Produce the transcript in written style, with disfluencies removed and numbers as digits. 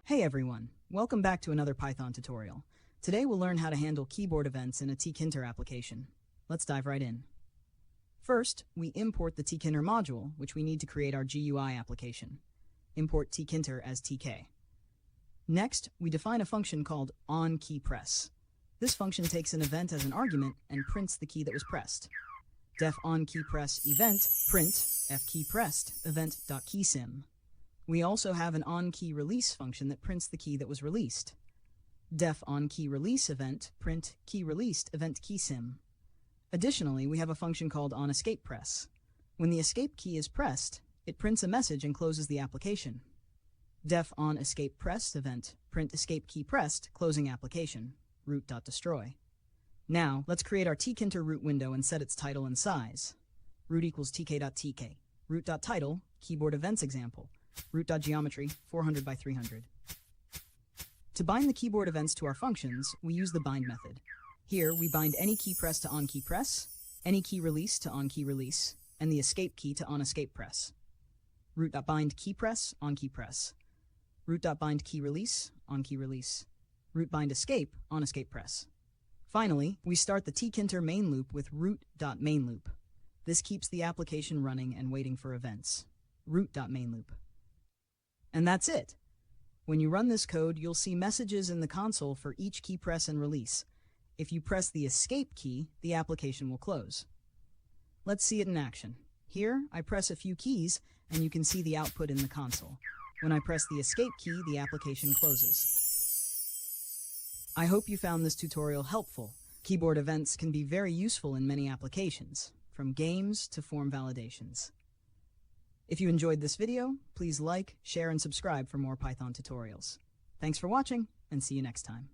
Hey everyone, welcome back to another Python tutorial. Today we'll learn how to handle keyboard events in a Tkinter application. Let's dive right in. First, we import the Tkinter module, which we need to create our GUI application. Import Tkinter as TK. Next, we define a function called onKeyPress. This function takes an event as an argument and prints the key that was pressed. Def onKeyPress event print fKeyPressed event.keySym. We also have an onKeyRelease function that prints the key that was released. Def onKeyRelease event print keyReleased event.keySym. Additionally, we have a function called onEscapePress. When the escape key is pressed, it prints a message and closes the application. Def onEscapePressed event print escape key pressed closing application root.destroy. Now, let's create our Tkinter root window and set its title and size. Root equals tk.tk. Root.title, keyboard events example. Root.geometry, 400 by 300. To bind the keyboard events to our functions, we use the bind method. Here, we bind any key press to onKeyPress, any key release to onKeyRelease, and the escape key to onEscapePress. Root.bind keyPress, onKeyPress. Root.bind keyRelease, onKeyRelease. Root.bind escape, onEscapePress. Finally, we start the Tkinter main loop with root.mainLoop. This keeps the application running and waiting for events. Root.mainLoop. And that's it. When you run this code, you'll see messages in the console for each key press and release. If you press the escape key, the application will close. Let's see it in action. Here, I press a few keys, and you can see the output in the console. When I press the escape key, the application closes. I hope you found this tutorial helpful. Keyboard events can be very useful in many applications, from games to form validations. If you enjoyed this video, please like, share, and subscribe for more Python tutorials. Thanks for watching, and see you next time.